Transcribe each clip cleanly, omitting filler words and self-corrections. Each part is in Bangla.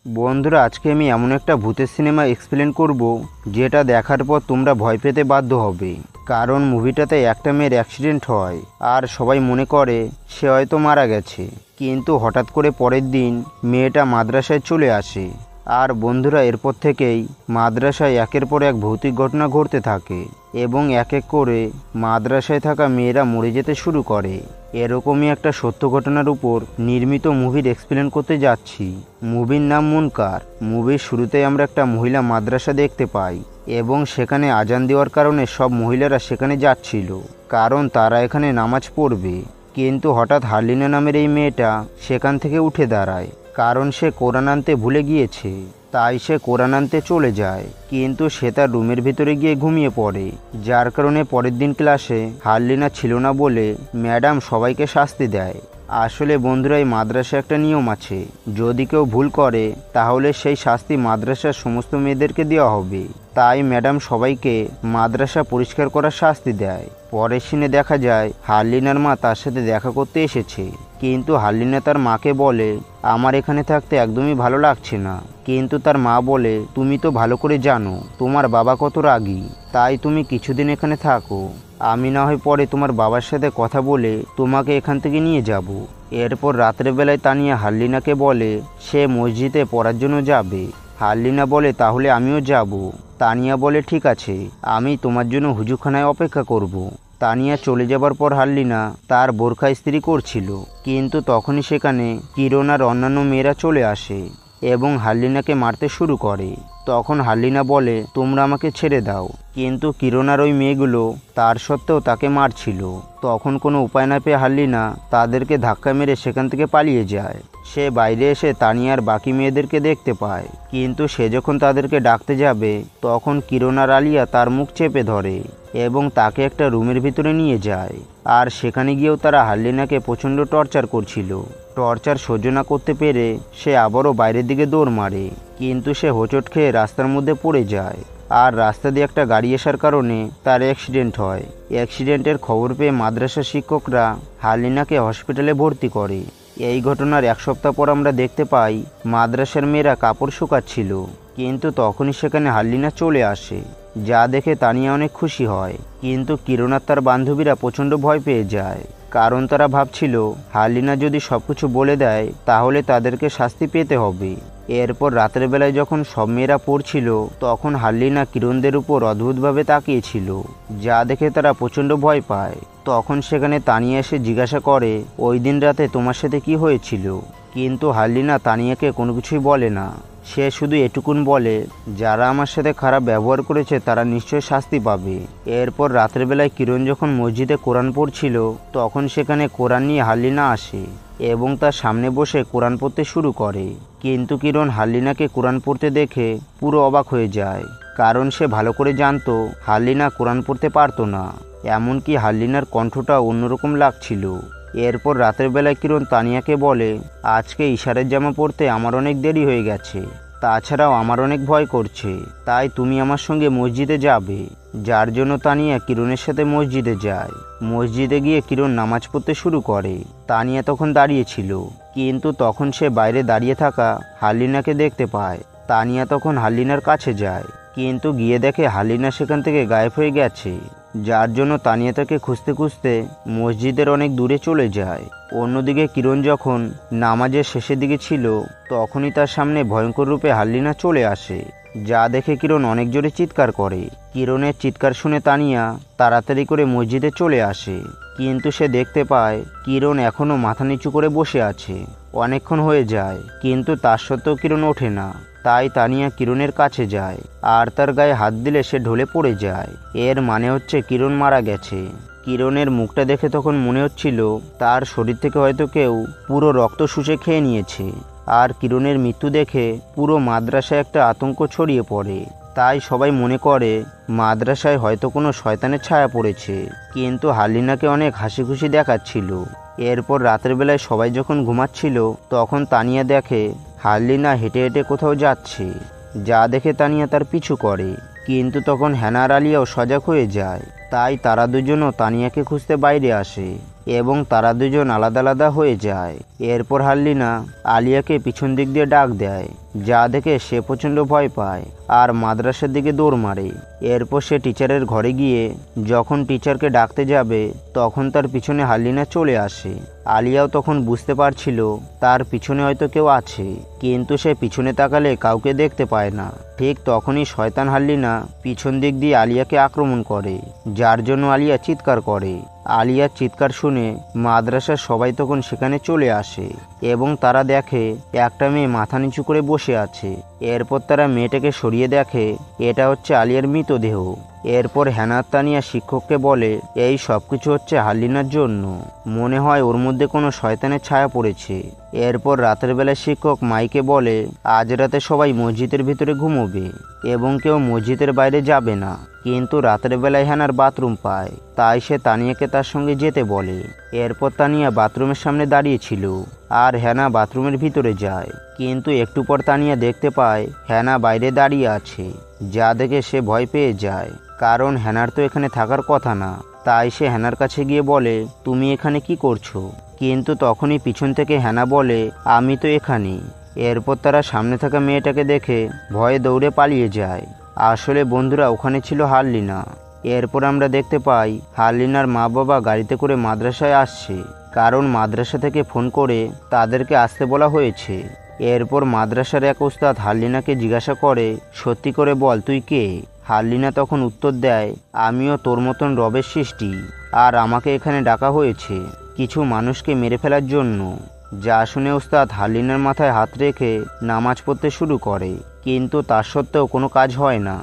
বন্ধুরা, আজকে আমি এমন একটা ভূতের সিনেমা এক্সপ্লেন করব যেটা দেখার পর তোমরা ভয় পেতে বাধ্য হবে। কারণ মুভিটাতে একটা মেয়ের অ্যাক্সিডেন্ট হয় আর সবাই মনে করে সে হয়তো মারা গেছে, কিন্তু হঠাৎ করে পরের দিন মেয়েটা মাদ্রাসায় চলে আসে। আর বন্ধুরা, এরপর থেকেই মাদ্রাসায় একের পর এক ভৌতিক ঘটনা ঘটতে থাকে এবং এক এক করে মাদ্রাসায় থাকা মেয়েরা মরে যেতে শুরু করে। এরকমই একটা সত্য ঘটনার উপর নির্মিত মুভির এক্সপ্লেন করতে যাচ্ছি। মুভির নাম মুনকার। মুভির শুরুতেই আমরা একটা মহিলা মাদ্রাসা দেখতে পাই এবং সেখানে আজান দেওয়ার কারণে সব মহিলারা সেখানে যাচ্ছিল, কারণ তারা এখানে নামাজ পড়বে। কিন্তু হঠাৎ হার্লিনা নামের এই মেয়েটা সেখান থেকে উঠে দাঁড়ায়, কারণ সে কোরআন আনতে ভুলে গিয়েছে। তাই সে কোরআন আনতে চলে যায়, কিন্তু সে তার রুমের ভিতরে গিয়ে ঘুমিয়ে পড়ে, যার কারণে পরের দিন ক্লাসে হার্লিনা ছিল না বলে ম্যাডাম সবাইকে শাস্তি দেয়। আসলে বন্ধুরা, এই মাদ্রাসায় একটা নিয়ম আছে, যদি কেউ ভুল করে তাহলে সেই শাস্তি মাদ্রাসার সমস্ত মেয়েদেরকে দেওয়া হবে। তাই ম্যাডাম সবাইকে মাদ্রাসা পরিষ্কার করার শাস্তি দেয়। পরের সিনে দেখা যায় হার্লিনার মা তার সাথে দেখা করতে এসেছে, কিন্তু হার্লিনা তার মাকে বলে আমার এখানে থাকতে একদমই ভালো লাগছে না। কিন্তু তার মা বলে তুমি তো ভালো করে জানো তোমার বাবা কত রাগী, তাই তুমি কিছুদিন এখানে থাকো, আমি না হয় পরে তোমার বাবার সাথে কথা বলে তোমাকে এখান থেকে নিয়ে যাব। এরপর রাত্রেবেলায় তানিয়া হার্লিনাকে বলে সে মসজিদে পড়ার জন্য যাবে। হার্লিনা বলে তাহলে আমিও যাব। তানিয়া বলে ঠিক আছে, আমি তোমার জন্য হুজুরখানায় অপেক্ষা করব। তানিয়া চলে যাবার পর হার্লিনা তার বোরখা ইস্ত্রি করছিল, কিন্তু তখনই সেখানে কিরণ আর অন্যান্য মেয়েরা চলে আসে এবং হার্লিনাকে মারতে শুরু করে। তখন হার্লিনা বলে তোমরা আমাকে ছেড়ে দাও, কিন্তু কিরণ আর ওই মেয়েগুলো তার সত্ত্বেও তাকে মারছিল। তখন কোনো উপায় না পেয়ে হার্লিনা তাদেরকে ধাক্কা মেরে সেখান থেকে পালিয়ে যায়। সে বাইরে এসে তানিয়ার বাকি মেয়েদেরকে দেখতে পায়, কিন্তু সে যখন তাদেরকে ডাকতে যাবে তখন কিরণ আর আলিয়া তার মুখ চেপে ধরে এবং তাকে একটা রুমের ভিতরে নিয়ে যায়। আর সেখানে গিয়েও তারা হার্লিনাকে প্রচণ্ড টর্চার করছিল। টর্চার সহ্য না করতে পেরে সে আবারও বাইরের দিকে দৌড় মারে, কিন্তু সে হোঁচট খেয়ে রাস্তার মধ্যে পড়ে যায়। আর রাস্তা দিয়ে একটা গাড়ি আসার কারণে তার অ্যাক্সিডেন্ট হয়। অ্যাক্সিডেন্টের খবর পেয়ে মাদ্রাসার শিক্ষকরা হার্লিনাকে হসপিটালে ভর্তি করে। এই ঘটনার এক সপ্তাহ পর আমরা দেখতে পাই মাদ্রাসার মেয়েরা কাপড় শুকাচ্ছিল, কিন্তু তখনই সেখানে হার্লিনা চলে আসে, যা দেখে তানিয়া অনেক খুশি হয়। কিন্তু কিরণ আর তার বান্ধবীরা প্রচণ্ড ভয় পেয়ে যায়, কারণ তারা ভাবছিল হার্লিনা যদি সবকিছু বলে দেয় তাহলে তাদেরকে শাস্তি পেতে হবে। এরপর রাতের বেলায় যখন সব মেয়েরা পড়ছিল তখন হার্লিনা কিরণদের উপর অদ্ভুতভাবে তাকিয়েছিল, যা দেখে তারা প্রচণ্ড ভয় পায়। তখন সেখানে তানিয়া এসে জিজ্ঞাসা করে ওই দিন রাতে তোমার সাথে কি হয়েছিল, কিন্তু হার্লিনা তানিয়াকে কোনো কিছুই বলে না। সে শুধু এটুকুন বলে যারা আমার সাথে খারাপ ব্যবহার করেছে তারা নিশ্চয়ই শাস্তি পাবে। এরপর রাতের বেলায় কিরণ যখন মসজিদে কোরআন পড়ছিল তখন সেখানে কোরআন নিয়ে হার্লিনা আসে এবং তার সামনে বসে কোরআন পড়তে শুরু করে। কিন্তু কিরণ হার্লিনাকে কোরআন পড়তে দেখে পুরো অবাক হয়ে যায়, কারণ সে ভালো করে জানতো হার্লিনা কোরআন পড়তে পারতো না, এমনকি হার্লিনার কণ্ঠটা অন্যরকম লাগছিল। এরপর রাতের বেলায় কিরণ তানিয়াকে বলে আজকে ইশারের জামা পড়তে আমার অনেক দেরি হয়ে গেছে, তাছাড়াও আমার অনেক ভয় করছে, তাই তুমি আমার সঙ্গে মসজিদে যাবে। যার জন্য তানিয়া কিরণের সাথে মসজিদে যায়। মসজিদে গিয়ে কিরণ নামাজ পড়তে শুরু করে। তানিয়া তখন দাঁড়িয়েছিল, কিন্তু তখন সে বাইরে দাঁড়িয়ে থাকা হার্লিনাকে দেখতে পায়। তানিয়া তখন হার্লিনার কাছে যায়, কিন্তু গিয়ে দেখে হার্লিনা সেখান থেকে গায়েব হয়ে গেছে, যার জন্য তানিয়া তাকে খুঁজতে খুঁজতে মসজিদের অনেক দূরে চলে যায়। অন্যদিকে কিরণ যখন নামাজের শেষের দিকে ছিল তখনই তার সামনে ভয়ঙ্কর রূপে হার্লিনা চলে আসে, যা দেখে কিরণ অনেক জোরে চিৎকার করে। কিরণের চিৎকার শুনে তানিয়া তাড়াতাড়ি করে মসজিদে চলে আসে, কিন্তু সে দেখতে পায় কিরণ এখনও মাথা নিচু করে বসে আছে। অনেকক্ষণ হয়ে যায়, কিন্তু তার সত্ত্বেও কিরণ ওঠে না। তাই তানিয়া কিরণের কাছে যায় আর তার গায়ে হাত দিলে সে ঢলে পড়ে যায়। এর মানে হচ্ছে কিরণ মারা গেছে। কিরণের মুখটা দেখে তখন মনে হচ্ছিল তার শরীর থেকে হয়তো কেউ পুরো রক্ত শুষে খেয়ে নিয়েছে। আর কিরণের মৃত্যু দেখে পুরো মাদ্রাসায় একটা আতঙ্ক ছড়িয়ে পড়ে। তাই সবাই মনে করে মাদ্রাসায় হয়তো কোনো শয়তানের ছায়া পড়েছে, কিন্তু হার্লিনাকে অনেক হাসি খুশি দেখাচ্ছিল। এরপর রাতের বেলায় সবাই যখন ঘুমাচ্ছিল তখন তানিয়া দেখে হার্লিনা হেঁটে হেঁটে কোথাও যাচ্ছে, যা দেখে তানিয়া তার পিছু করে। কিন্তু তখন হ্যানা আর আলিয়াও সজাগ হয়ে যায়, তাই তারা দুজনও তানিয়াকে খুঁজতে বাইরে আসে এবং তারা দুজন আলাদা আলাদা হয়ে যায়। এরপর হার্লিনা আলিয়াকে পিছন দিক দিয়ে ডাক দেয়, যা দেখে সে প্রচণ্ড ভয় পায় আর মাদ্রাসার দিকে দৌড় মারে। এরপর সে টিচারের ঘরে গিয়ে যখন টিচারকে ডাকতে যাবে তখন তার পিছনে হারলিনা চলে আসে। আলিয়াও তখন বুঝতে পারছিল তার পিছনে হয়তো কেউ আছে, কিন্তু সে পিছনে তাকালে কাউকে দেখতে পায় না। ঠিক তখনই শয়তান হারলিনা পিছন দিক দিয়ে আলিয়াকে আক্রমণ করে, যার জন্য আলিয়া চিৎকার করে। আলিয়ার চিৎকার শুনে মাদ্রাসার সবাই তখন সেখানে চলে আসে এবং তারা দেখে একটা মেয়ে মাথা নিচু করে বসে আছে। এরপর তারা মেয়েটাকে সরিয়ে দেখে এটা হচ্ছে আলিয়ার মৃতদেহ। এরপর হ্যানার তানিয়া শিক্ষককে বলে এই সব কিছু হচ্ছে হারলিনার জন্য, মনে হয় ওর মধ্যে কোনো শয়তানের ছায়া পড়েছে। এরপর রাতের বেলায় শিক্ষক মাইকে বলে আজ রাতে সবাই মসজিদের ভিতরে ঘুমোবে এবং কেউ মসজিদের বাইরে যাবে না। কিন্তু রাতের বেলায় হ্যানার বাথরুম পায়, তাই সে তানিয়াকে তার সঙ্গে যেতে বলে। এরপর তানিয়া বাথরুমের সামনে দাঁড়িয়েছিল আর হ্যানা বাথরুমের ভিতরে যায়, কিন্তু একটু পর তানিয়া দেখতে পায় হ্যানা বাইরে দাঁড়িয়ে আছে, যা দেখে সে ভয় পেয়ে যায়, কারণ হ্যানার তো এখানে থাকার কথা না। তাই সে হ্যানার কাছে গিয়ে বলে তুমি এখানে কি করছো? কিন্তু তখনই পিছন থেকে হ্যানা বলে আমি তো এখানে। এরপর তারা সামনে থাকা মেয়েটাকে দেখে ভয়ে দৌড়ে পালিয়ে যায়। আসলে বন্ধুরা ওখানে ছিল হারলিনা। এরপর আমরা দেখতে পাই হারলিনার মা বাবা গাড়িতে করে মাদ্রাসায় আসছে, কারণ মাদ্রাসা থেকে ফোন করে তাদেরকে আসতে বলা হয়েছে। এরপর মাদ্রাসার এক ওস্তাদ হারলিনাকে জিজ্ঞাসা করে সত্যি করে বল তুই কে? হারলিনা তখন উত্তর দেয় আমিও তোর মতন রবের সৃষ্টি, আর আমাকে এখানে ডাকা হয়েছে কিছু মানুষকে মেরে ফেলার জন্য। যা শুনে ওস্তাদ হারলিনার মাথায় হাত রেখে নামাজ পড়তে শুরু করে, কিন্তু তার সত্ত্বেও কোনো কাজ হয় না।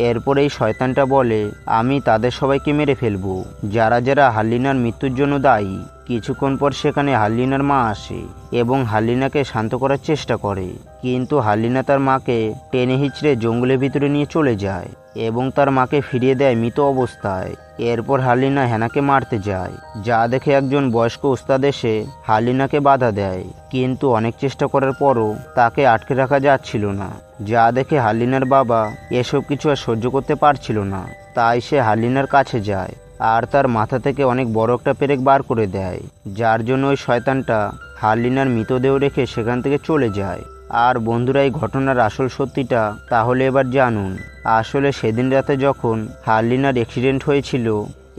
এরপর এই শয়তানটা বলে আমি তাদের সবাইকে মেরে ফেলবো যারা যারা হারলিনার মৃত্যুর জন্য দায়ী। কিছুক্ষণ পর সেখানে হারলিনার মা আসে এবং হারলিনাকে শান্ত করার চেষ্টা করে, কিন্তু হারলিনা তার মাকে টেনে হিচড়ে জঙ্গলের ভিতরে নিয়ে চলে যায় এবং তার মাকে ফিরিয়ে দেয় মৃত অবস্থায়। এরপর হারলিনা হ্যানাকে মারতে যায়, যা দেখে একজন বয়স্ক ওস্তাদ এসে হারলিনাকে বাধা দেয়, কিন্তু অনেক চেষ্টা করার পরও তাকে আটকে রাখা যাচ্ছিল না। যা দেখে হারলিনার বাবা এসব কিছু আর সহ্য করতে পারছিল না, তাই সে হারলিনার কাছে যায় আর তার মাথা থেকে অনেক বড় একটা পেরেক বার করে দেয়, যার জন্য ওই শয়তানটা হারলিনার মৃতদেহ রেখে সেখান থেকে চলে যায়। আর বন্ধুরা এই ঘটনার আসল সত্যিটা তাহলে এবার জানুন। আসলে সেদিন রাতে যখন হারলিনার অ্যাক্সিডেন্ট হয়েছিল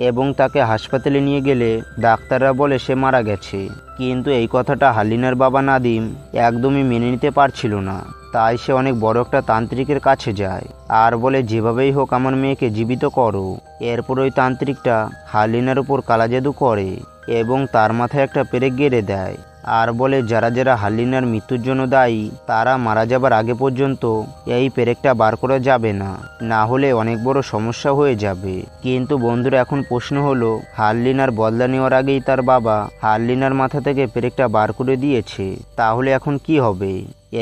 এবং তাকে হাসপাতালে নিয়ে গেলে ডাক্তাররা বলে সে মারা গেছে, কিন্তু এই কথাটা হারলিনার বাবা নাদিম একদমই মেনে নিতে পারছিল না। তাই সে অনেক বড় একটা তান্ত্রিকের কাছে যায় আর বলে যেভাবেই হোক আমার মেয়েকে জীবিত করো। এরপর ওই তান্ত্রিকটা হারলিনার উপর কালা জাদু করে এবং তার মাথায় একটা পেরেক গেড়ে দেয় আর বলে যারা যারা হারলিনার মৃত্যুর জন্য দায়ী তারা মারা যাবার আগে পর্যন্ত এই পেরেকটা বার করা যাবে না, না হলে অনেক বড় সমস্যা হয়ে যাবে। কিন্তু বন্ধুরা এখন প্রশ্ন হলো হারলিনার বদলা নেওয়ার আগেই তার বাবা হারলিনার মাথা থেকে পেরেকটা বার করে দিয়েছে, তাহলে এখন কি হবে?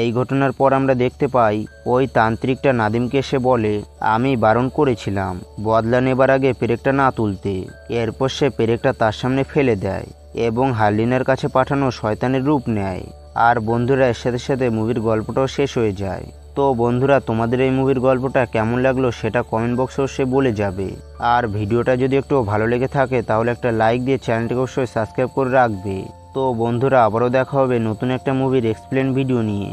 এই ঘটনার পর আমরা দেখতে পাই ওই তান্ত্রিকটা নাদিমকে এসে বলে আমি বারণ করেছিলাম বদলা নেবার আগে পেরেকটা না তুলতে। এরপর সে পেরেকটা তার সামনে ফেলে দেয় এবং হারলিনার কাছে পাঠানো শয়তানের রূপ নেয়। আর বন্ধুরা এর সাথে সাথে মুভির গল্পটাও শেষ হয়ে যায়। তো বন্ধুরা তোমাদের এই মুভির গল্পটা কেমন লাগলো সেটা কমেন্ট বক্সে অবশ্যই বলে যাবে। আর ভিডিওটা যদি একটু ভালো লেগে থাকে তাহলে একটা লাইক দিয়ে চ্যানেলটিকে অবশ্যই সাবস্ক্রাইব করে রাখবে। তো বন্ধুরা আবারও দেখা হবে নতুন একটা মুভির এক্সপ্লেন ভিডিও নিয়ে।